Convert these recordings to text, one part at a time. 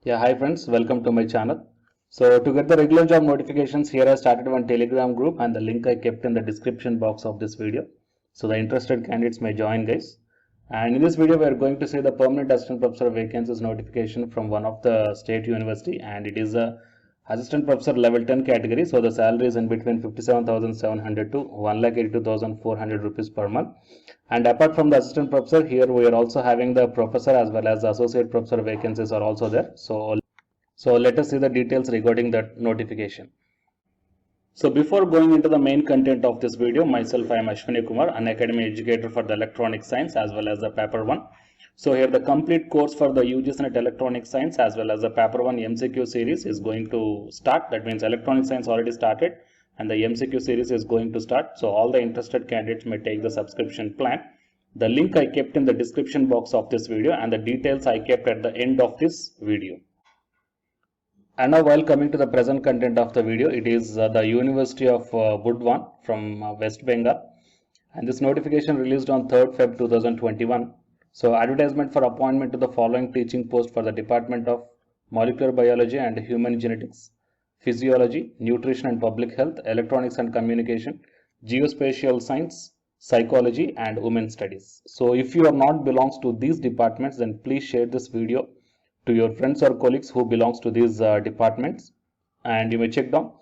Yeah, hi friends, welcome to my channel. So to get the regular job notifications, here I started one Telegram group and the link I kept in the description box of this video. So the interested candidates may join, guys. And in this video, we are going to see the permanent assistant professor vacancies notification from one of the state university, and it is a assistant professor level 10 category. So the salary is in between 57,700 to 1,82,400 rupees per month. And apart from the assistant professor, here we are also having the professor as well as the associate professor vacancies are also there. So let us see the details regarding that notification. So before going into the main content of this video, myself I am Ashwini Kumar, an academy educator for the electronic science as well as the paper 1. So here the complete course for the UGC NET electronic science as well as the paper 1 MCQ series is going to start. That means electronic science already started and the MCQ series is going to start. So all the interested candidates may take the subscription plan. The link I kept in the description box of this video and the details I kept at the end of this video. And now while coming to the present content of the video, it is the University of Burdwan from West Bengal, and this notification released on 3rd Feb 2021. So advertisement for appointment to the following teaching post for the Department of Molecular Biology and Human Genetics, Physiology, Nutrition and Public Health, Electronics and Communication, Geospatial Science, Psychology and Women Studies. So if you are not belongs to these departments, then please share this video to your friends or colleagues who belongs to these departments, and you may check down.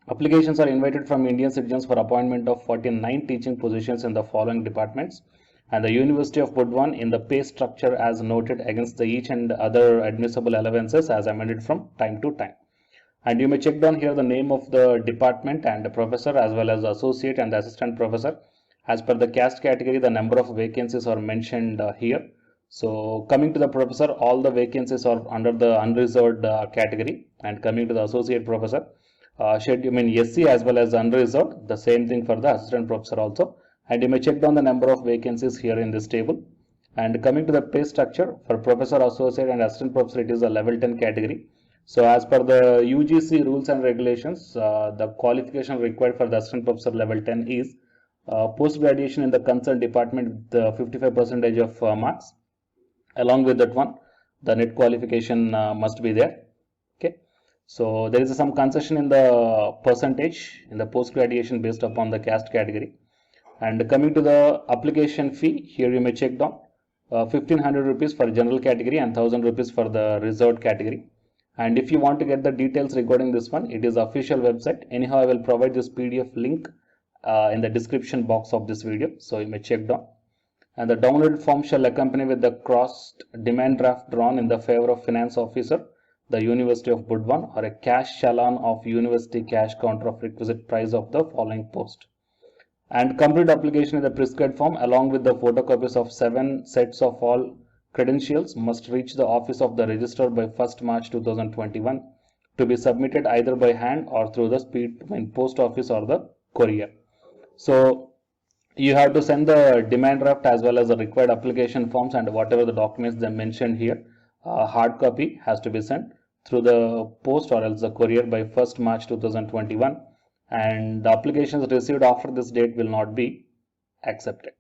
Applications are invited from Indian citizens for appointment of 49 teaching positions in the following departments, and the University of Burdwan in the pay structure as noted against the each and other admissible allowances as amended from time to time. And you may check down here the name of the department and the professor as well as the associate and the assistant professor. As per the caste category, the number of vacancies are mentioned here. So coming to the professor, all the vacancies are under the unreserved category, and coming to the associate professor, SC as well as unreserved, the same thing for the assistant professor also. And you may check down the number of vacancies here in this table. And coming to the pay structure for professor, associate and assistant professor, it is a level 10 category. So as per the UGC rules and regulations, the qualification required for the assistant professor level 10 is post graduation in the concerned department with 55% of marks. Along with that one, the net qualification must be there. Okay, so there is some concession in the percentage in the post graduation based upon the caste category. And coming to the application fee, here you may check down 1500 rupees for general category and 1000 rupees for the reserved category. And if you want to get the details regarding this one, it is official website. Anyhow, I will provide this PDF link in the description box of this video, so you may check down. And the downloaded form shall accompany with the crossed demand draft drawn in the favor of finance officer, the University of Burdwan, or a cash challan of university cash counter of requisite price of the following post. And complete application in the prescribed form along with the photocopies of 7 sets of all credentials must reach the office of the registrar by 1st March 2021 to be submitted either by hand or through the speed post office or the courier. So you have to send the demand draft as well as the required application forms and whatever the documents they mentioned here. Hard copy has to be sent through the post or else the courier by 1st March 2021, and the applications received after this date will not be accepted.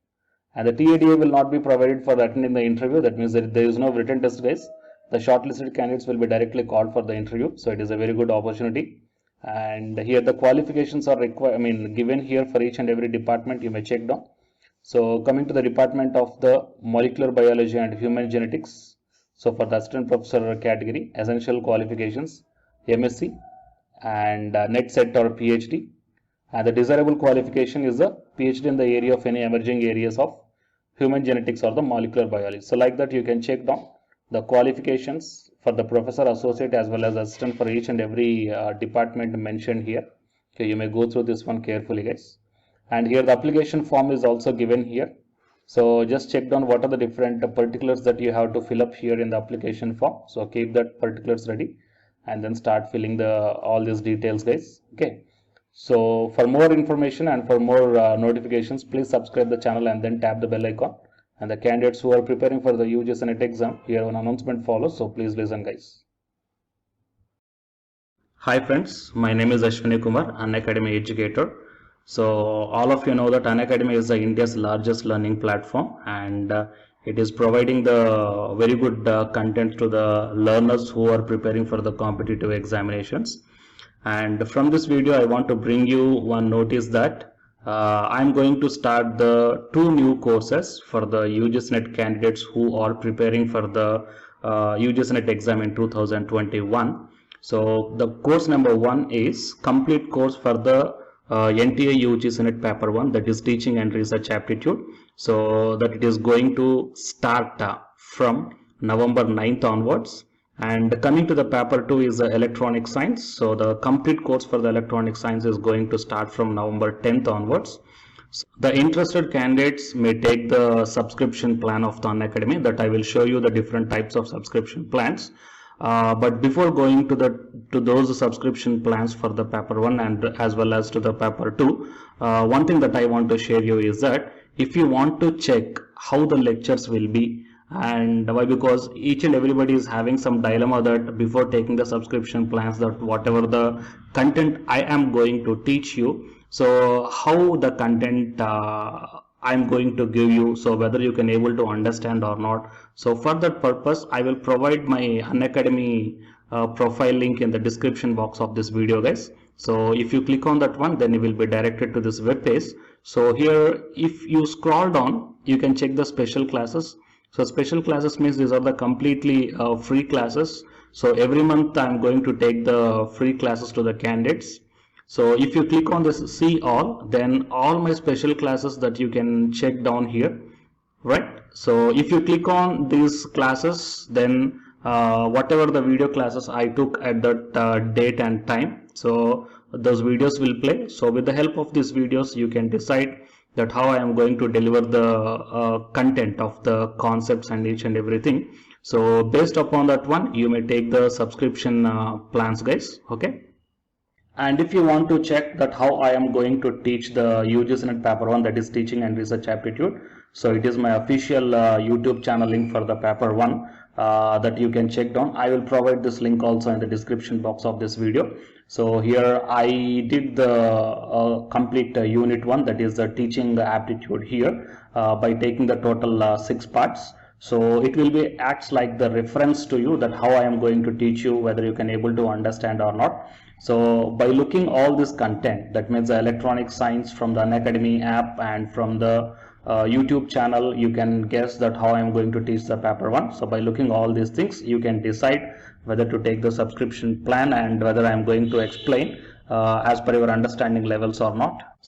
And the TADA will not be provided for attending the interview. That means that there is no written test, guys. The shortlisted candidates will be directly called for the interview. So it is a very good opportunity. And here the qualifications are required, given here for each and every department. You may check down. So coming to the Department of the Molecular Biology and Human Genetics. So for the assistant professor category, essential qualifications, MSc and net set or PhD. And the desirable qualification is a PhD in the area of any emerging areas of human genetics or the molecular biology. So like that, you can check down the qualifications for the professor, associate as well as assistant for each and every department mentioned here. Okay, you may go through this one carefully, guys. And here the application form is also given here. So just check down what are the different particulars that you have to fill up here in the application form. So keep that particulars ready and then start filling the all these details, guys. Okay. So for more information and for more notifications, please subscribe the channel and then tap the bell icon. And the candidates who are preparing for the UGC NET exam, here an announcement follows, so please listen, guys. Hi friends, my name is Ashwini Kumar, an academy educator. So all of you know that Unacademy is India's largest learning platform, and It is providing the very good content to the learners who are preparing for the competitive examinations. And from this video, I want to bring you one notice that I'm going to start the 2 new courses for the UGC-NET candidates who are preparing for the UGC-NET exam in 2021. So the course number 1 is complete course for the NTA UGC-NET paper 1, that is teaching and research aptitude. So that it is going to start from November 9th onwards. And coming to the paper 2 is electronic science. So the complete course for the electronic science is going to start from November 10th onwards. So the interested candidates may take the subscription plan of the Unacademy, that I will show you the different types of subscription plans. But before going to those subscription plans for the paper 1 and as well as to the paper 2, one thing that I want to share you is that if you want to check how the lectures will be, and why, because each and everybody is having some dilemma that before taking the subscription plans, that whatever the content I am going to teach you, so how the content I'm going to give you, so whether you can able to understand or not. So for that purpose, I will provide my Unacademy profile link in the description box of this video, guys. So if you click on that one, then you will be directed to this web page. So here, if you scroll down, you can check the special classes. So special classes means these are the completely free classes. So every month I'm going to take the free classes to the candidates. So if you click on this see all, then all my special classes that you can check down here, right? So if you click on these classes, then whatever the video classes I took at that date and time, so those videos will play. So with the help of these videos, you can decide that how I am going to deliver the content of the concepts and each and everything. So based upon that one, you may take the subscription plans, guys. Okay. And if you want to check that how I am going to teach the UGC-NET paper 1, that is teaching and research aptitude, so it is my official YouTube channel link for the paper 1 that you can check down. I will provide this link also in the description box of this video. So here I did the complete unit 1, that is the teaching aptitude here by taking the total 6 parts. So it will be acts like the reference to you that how I am going to teach you, whether you can able to understand or not. So by looking all this content, that means the electronic science from the Unacademy app and from the YouTube channel, you can guess that how I am going to teach the paper 1. So by looking all these things, you can decide whether to take the subscription plan and whether I am going to explain as per your understanding levels or not.